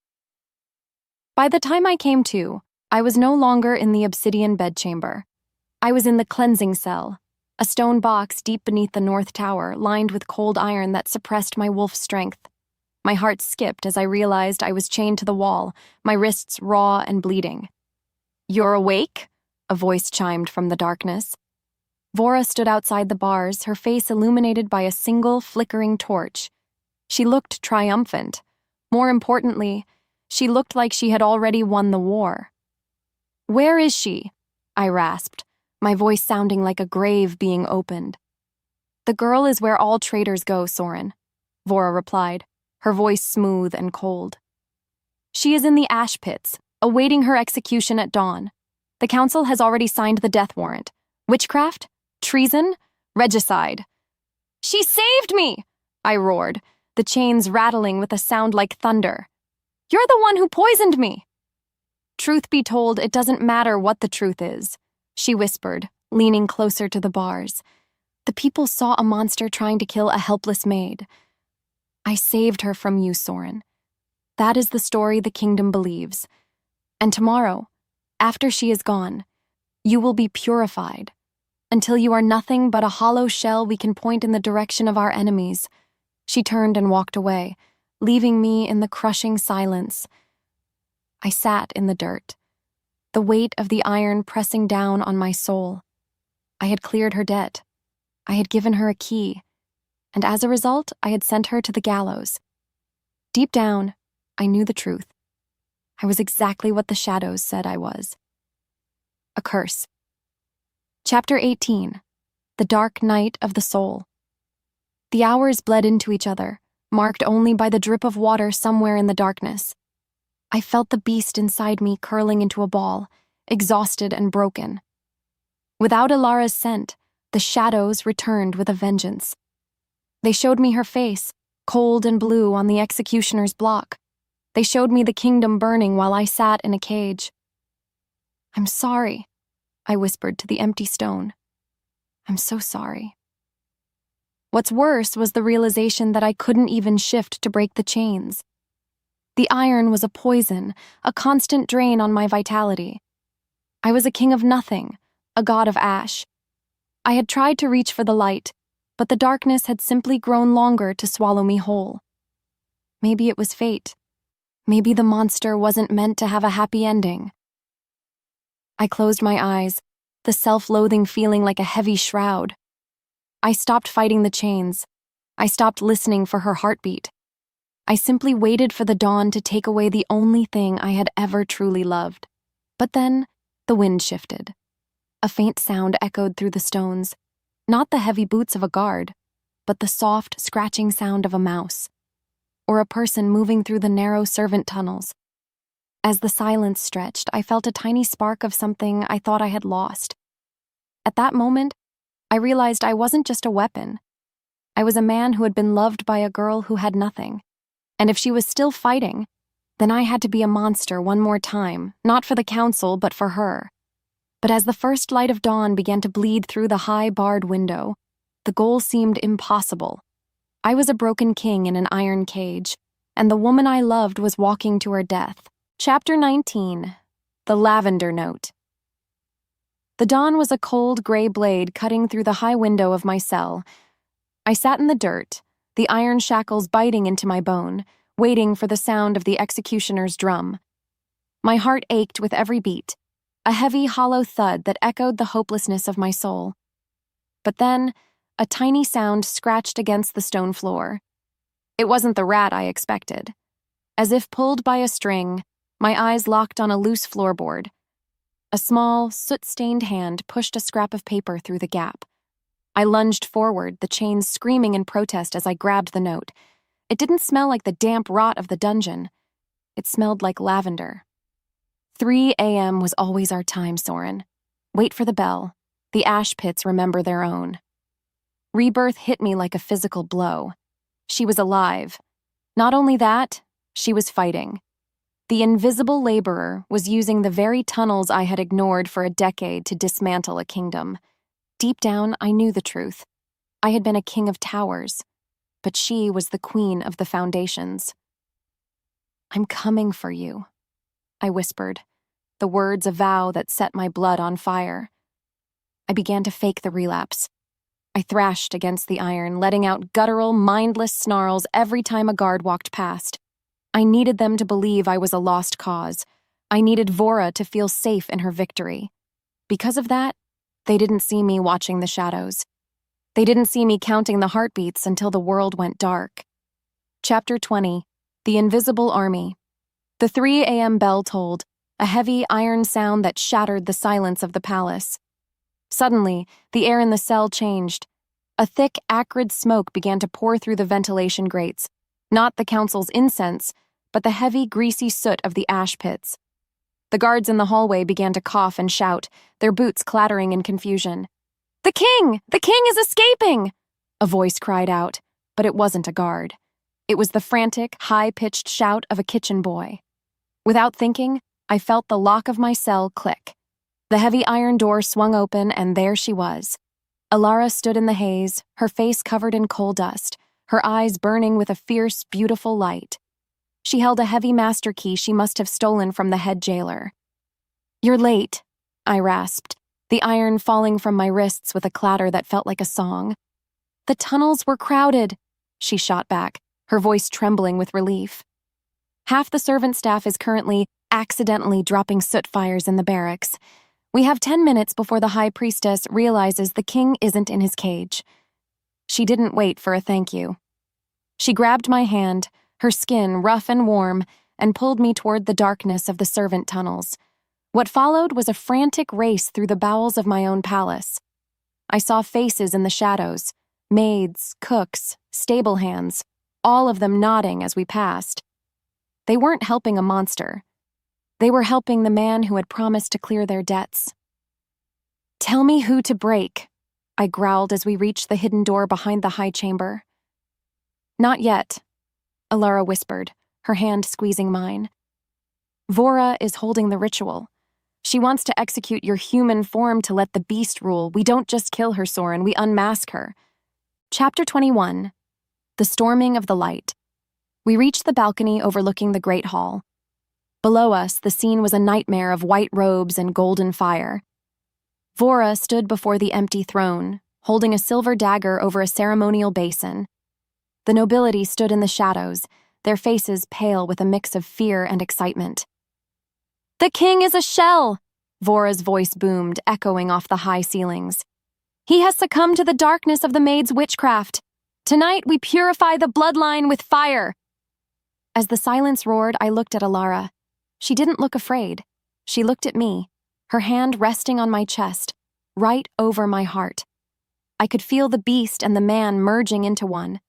By the time I came to, I was no longer in the Obsidian Bedchamber. I was in the cleansing cell, a stone box deep beneath the north tower, lined with cold iron that suppressed my wolf strength. My heart skipped as I realized I was chained to the wall, my wrists raw and bleeding. "You're awake?" a voice chimed from the darkness. Vora stood outside the bars, her face illuminated by a single flickering torch. She looked triumphant. More importantly, she looked like she had already won the war. "Where is she?" I rasped, my voice sounding like a grave being opened. "The girl is where all traitors go, Soren," Vora replied, her voice smooth and cold. "She is in the ash pits, awaiting her execution at dawn. The council has already signed the death warrant. Witchcraft? Treason? Regicide." "She saved me!" I roared, the chains rattling with a sound like thunder. "You're the one who poisoned me!" "Truth be told, it doesn't matter what the truth is," she whispered, leaning closer to the bars. "The people saw a monster trying to kill a helpless maid. I saved her from you, Soren. That is the story the kingdom believes. And tomorrow, after she is gone, you will be purified, until you are nothing but a hollow shell we can point in the direction of our enemies." She turned and walked away, leaving me in the crushing silence. I sat in the dirt, the weight of the iron pressing down on my soul. I had cleared her debt. I had given her a key, and as a result, I had sent her to the gallows. Deep down, I knew the truth. I was exactly what the shadows said I was. A curse. Chapter 18. The Dark Night of the Soul. The hours bled into each other, marked only by the drip of water somewhere in the darkness. I felt the beast inside me curling into a ball, exhausted and broken. Without Elara's scent, the shadows returned with a vengeance. They showed me her face, cold and blue on the executioner's block. They showed me the kingdom burning while I sat in a cage. "I'm sorry," I whispered to the empty stone. "I'm so sorry." What's worse was the realization that I couldn't even shift to break the chains. The iron was a poison, a constant drain on my vitality. I was a king of nothing, a god of ash. I had tried to reach for the light, but the darkness had simply grown longer to swallow me whole. Maybe it was fate. Maybe the monster wasn't meant to have a happy ending. I closed my eyes, the self-loathing feeling like a heavy shroud. I stopped fighting the chains. I stopped listening for her heartbeat. I simply waited for the dawn to take away the only thing I had ever truly loved. But then, the wind shifted. A faint sound echoed through the stones, not the heavy boots of a guard, but the soft, scratching sound of a mouse, or a person moving through the narrow servant tunnels. As the silence stretched, I felt a tiny spark of something I thought I had lost. At that moment, I realized I wasn't just a weapon. I was a man who had been loved by a girl who had nothing. And if she was still fighting, then I had to be a monster one more time, not for the council, but for her. But as the first light of dawn began to bleed through the high barred window, the goal seemed impossible. I was a broken king in an iron cage, and the woman I loved was walking to her death. Chapter 19. The Lavender Note. The dawn was a cold gray blade cutting through the high window of my cell. I sat in the dirt, the iron shackles biting into my bone, waiting for the sound of the executioner's drum. My heart ached with every beat, a heavy, hollow thud that echoed the hopelessness of my soul. But then, a tiny sound scratched against the stone floor. It wasn't the rat I expected. As if pulled by a string, my eyes locked on a loose floorboard. A small, soot-stained hand pushed a scrap of paper through the gap. I lunged forward, the chains screaming in protest as I grabbed the note. It didn't smell like the damp rot of the dungeon. It smelled like lavender. 3 a.m. was always our time, Soren. Wait for the bell. The ash pits remember their own. Rebirth hit me like a physical blow. She was alive. Not only that, she was fighting. The invisible laborer was using the very tunnels I had ignored for a decade to dismantle a kingdom. Deep down, I knew the truth. I had been a king of towers. but she was the queen of the foundations. "I'm coming for you," I whispered, the words a vow that set my blood on fire. I began to fake the relapse. I thrashed against the iron, letting out guttural, mindless snarls every time a guard walked past. I needed them to believe I was a lost cause. I needed Vora to feel safe in her victory. Because of that, they didn't see me watching the shadows. They didn't see me counting the heartbeats until the world went dark. Chapter 20. The Invisible Army. The 3 a.m. bell tolled, a heavy iron sound that shattered the silence of the palace. Suddenly, the air in the cell changed. A thick, acrid smoke began to pour through the ventilation grates, not the council's incense, but the heavy, greasy soot of the ash pits. The guards in the hallway began to cough and shout, their boots clattering in confusion. "The king! The king is escaping!" a voice cried out, but it wasn't a guard. It was the frantic, high-pitched shout of a kitchen boy. Without thinking, I felt the lock of my cell click. The heavy iron door swung open, and there she was. Elara stood in the haze, her face covered in coal dust, her eyes burning with a fierce, beautiful light. She held a heavy master key she must have stolen from the head jailer. "You're late," I rasped, the iron falling from my wrists with a clatter that felt like a song. "The tunnels were crowded," she shot back, her voice trembling with relief. "Half the servant staff is currently accidentally dropping soot fires in the barracks. We have 10 minutes before the high priestess realizes the king isn't in his cage." She didn't wait for a thank you. She grabbed my hand, her skin rough and warm, and pulled me toward the darkness of the servant tunnels. What followed was a frantic race through the bowels of my own palace. I saw faces in the shadows, maids, cooks, stable hands, all of them nodding as we passed. They weren't helping a monster. They were helping the man who had promised to clear their debts. "Tell me who to break," I growled as we reached the hidden door behind the high chamber. "Not yet," Elara whispered, her hand squeezing mine. "Vora is holding the ritual. She wants to execute your human form to let the beast rule. We don't just kill her, Soren, we unmask her." Chapter 21. The Storming of the Light. We reached the balcony overlooking the Great Hall. Below us, the scene was a nightmare of white robes and golden fire. Vora stood before the empty throne, holding a silver dagger over a ceremonial basin. The nobility stood in the shadows, their faces pale with a mix of fear and excitement. "The king is a shell!" Vora's voice boomed, echoing off the high ceilings. "He has succumbed to the darkness of the maid's witchcraft. Tonight we purify the bloodline with fire." As the silence roared, I looked at Elara. She didn't look afraid. She looked at me, her hand resting on my chest, right over my heart. I could feel the beast and the man merging into one.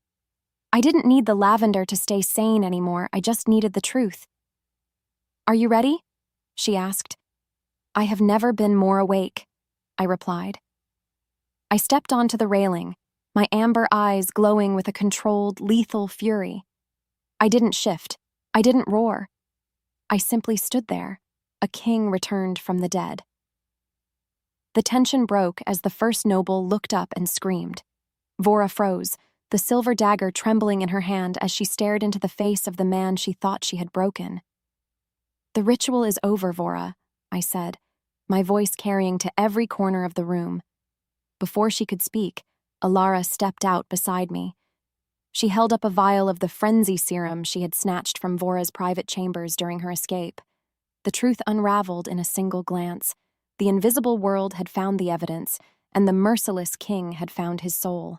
I didn't need the lavender to stay sane anymore, I just needed the truth. "Are you ready?" she asked. "I have never been more awake," I replied. I stepped onto the railing, my amber eyes glowing with a controlled, lethal fury. I didn't shift. I didn't roar. I simply stood there, a king returned from the dead. The tension broke as the first noble looked up and screamed. Vora froze, the silver dagger trembling in her hand as she stared into the face of the man she thought she had broken. "The ritual is over, Vora," I said, my voice carrying to every corner of the room. Before she could speak, Elara stepped out beside me. She held up a vial of the frenzy serum she had snatched from Vora's private chambers during her escape. The truth unraveled in a single glance. The invisible world had found the evidence, and the merciless king had found his soul.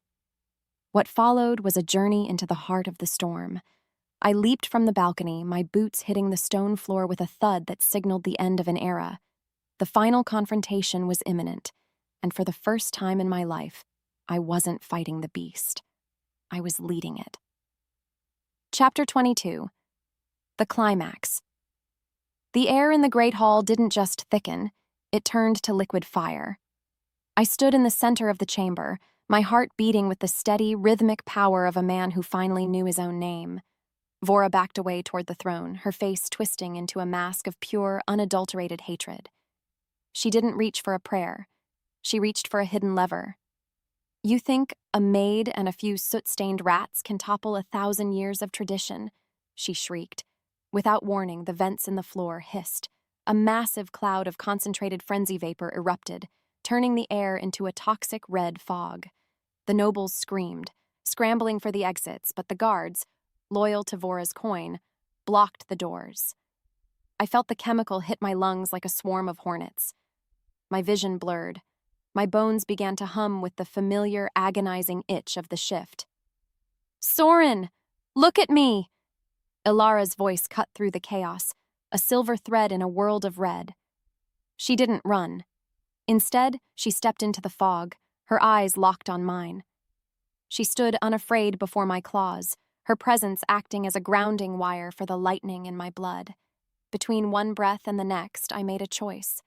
What followed was a journey into the heart of the storm. I leaped from the balcony, my boots hitting the stone floor with a thud that signaled the end of an era. The final confrontation was imminent, and for the first time in my life, I wasn't fighting the beast. I was leading it. Chapter 22. The Climax. The air in the Great Hall didn't just thicken, it turned to liquid fire. I stood in the center of the chamber, my heart beating with the steady, rhythmic power of a man who finally knew his own name. Vora backed away toward the throne, her face twisting into a mask of pure, unadulterated hatred. She didn't reach for a prayer. She reached for a hidden lever. You think a maid and a few soot-stained rats can topple 1,000 years of tradition? She shrieked. Without warning, the vents in the floor hissed. A massive cloud of concentrated frenzy vapor erupted, turning the air into a toxic red fog. The nobles screamed, scrambling for the exits, but the guards, loyal to Vora's coin, blocked the doors. I felt the chemical hit my lungs like a swarm of hornets. My vision blurred. My bones began to hum with the familiar, agonizing itch of the shift. "Soren! Look at me!" Elara's voice cut through the chaos, a silver thread in a world of red. She didn't run. Instead, she stepped into the fog, her eyes locked on mine. She stood unafraid before my claws, her presence acting as a grounding wire for the lightning in my blood. Between one breath and the next, I made a choice.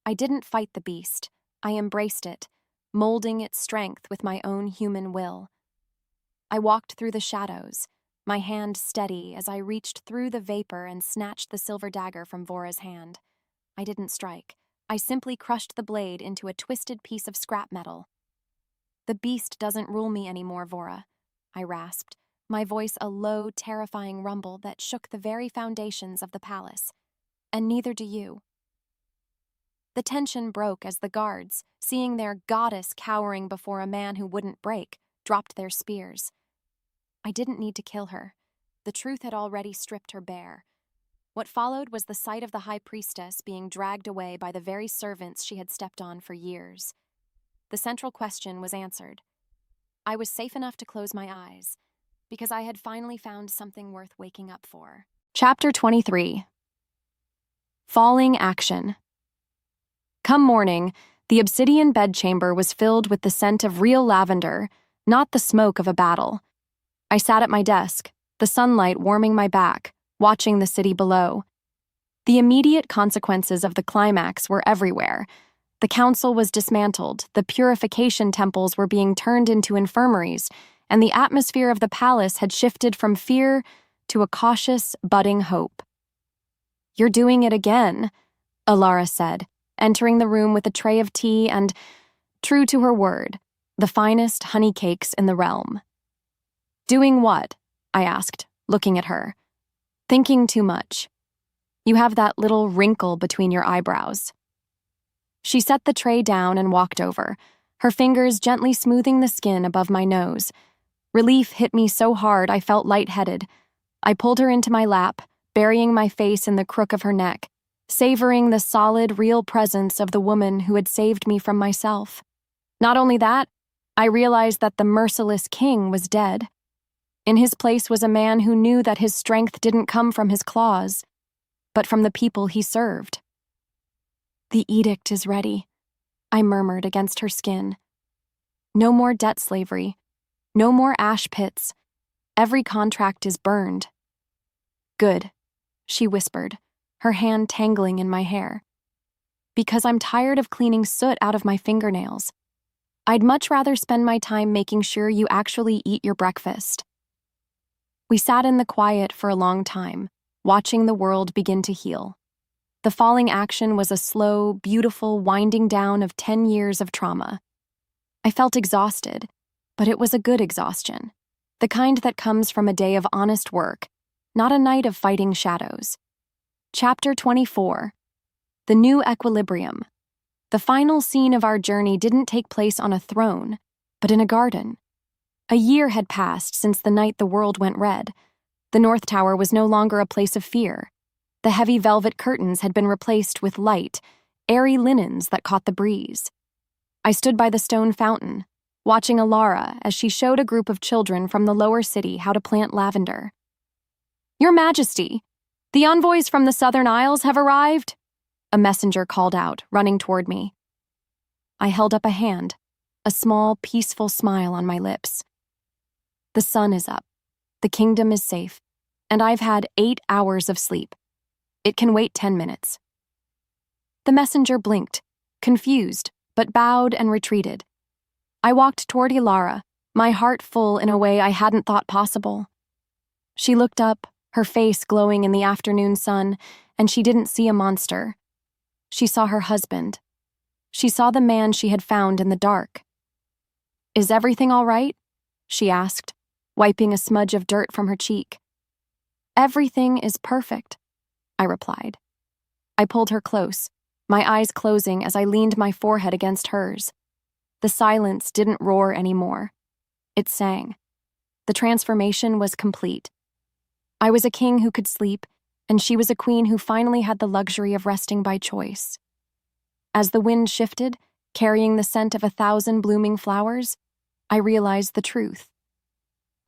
I didn't fight the beast. I embraced it, molding its strength with my own human will. I walked through the shadows, my hand steady as I reached through the vapor and snatched the silver dagger from Vora's hand. I didn't strike. I simply crushed the blade into a twisted piece of scrap metal. "The beast doesn't rule me anymore, Vora," I rasped, my voice a low, terrifying rumble that shook the very foundations of the palace. "And neither do you." The tension broke as the guards, seeing their goddess cowering before a man who wouldn't break, dropped their spears. I didn't need to kill her. The truth had already stripped her bare. What followed was the sight of the high priestess being dragged away by the very servants she had stepped on for years. The central question was answered. I was safe enough to close my eyes, because I had finally found something worth waking up for. Chapter 23. Falling Action. Come morning, the Obsidian Bedchamber was filled with the scent of real lavender, not the smoke of a battle. I sat at my desk, the sunlight warming my back, watching the city below. The immediate consequences of the climax were everywhere. The council was dismantled, the purification temples were being turned into infirmaries, and the atmosphere of the palace had shifted from fear to a cautious, budding hope. "You're doing it again," Elara said, entering the room with a tray of tea and, true to her word, the finest honey cakes in the realm. "Doing what?" I asked, looking at her. "Thinking too much. You have that little wrinkle between your eyebrows." She set the tray down and walked over, her fingers gently smoothing the skin above my nose. Relief hit me so hard I felt lightheaded. I pulled her into my lap, burying my face in the crook of her neck, savoring the solid, real presence of the woman who had saved me from myself. Not only that, I realized that the merciless king was dead. In his place was a man who knew that his strength didn't come from his claws, but from the people he served. "The edict is ready," I murmured against her skin. "No more debt slavery. No more ash pits. Every contract is burned." "Good," she whispered, her hand tangling in my hair. "Because I'm tired of cleaning soot out of my fingernails. I'd much rather spend my time making sure you actually eat your breakfast." We sat in the quiet for a long time, watching the world begin to heal. The falling action was a slow, beautiful winding down of 10 years of trauma. I felt exhausted, but it was a good exhaustion, the kind that comes from a day of honest work, not a night of fighting shadows. Chapter 24. The New Equilibrium. The final scene of our journey didn't take place on a throne, but in a garden. A year had passed since the night the world went red. The North Tower was no longer a place of fear. The heavy velvet curtains had been replaced with light, airy linens that caught the breeze. I stood by the stone fountain, watching Elara as she showed a group of children from the lower city how to plant lavender. "Your Majesty, the envoys from the Southern Isles have arrived," a messenger called out, running toward me. I held up a hand, a small, peaceful smile on my lips. "The sun is up, the kingdom is safe, and I've had 8 hours of sleep. It can wait 10 minutes. The messenger blinked, confused, but bowed and retreated. I walked toward Elara, my heart full in a way I hadn't thought possible. She looked up, her face glowing in the afternoon sun, and she didn't see a monster. She saw her husband. She saw the man she had found in the dark. Is everything all right? She asked, wiping a smudge of dirt from her cheek. Everything is perfect, I replied. I pulled her close, my eyes closing as I leaned my forehead against hers. The silence didn't roar anymore. It sang. The transformation was complete. I was a king who could sleep, and she was a queen who finally had the luxury of resting by choice. As the wind shifted, carrying the scent of 1,000 blooming flowers, I realized the truth.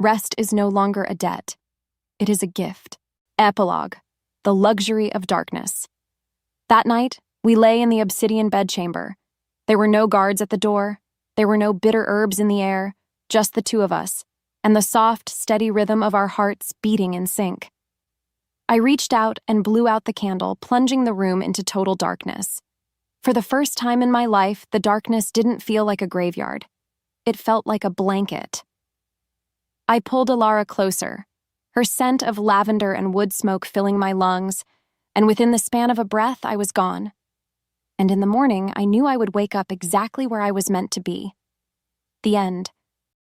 Rest is no longer a debt. It is a gift. Epilogue: the luxury of darkness. That night, we lay in the Obsidian Bedchamber. There were no guards at the door. There were no bitter herbs in the air, just the two of us, and the soft, steady rhythm of our hearts beating in sync. I reached out and blew out the candle, plunging the room into total darkness. For the first time in my life, the darkness didn't feel like a graveyard. It felt like a blanket. I pulled Elara closer, her scent of lavender and wood smoke filling my lungs, and within the span of a breath, I was gone. And in the morning, I knew I would wake up exactly where I was meant to be. The end.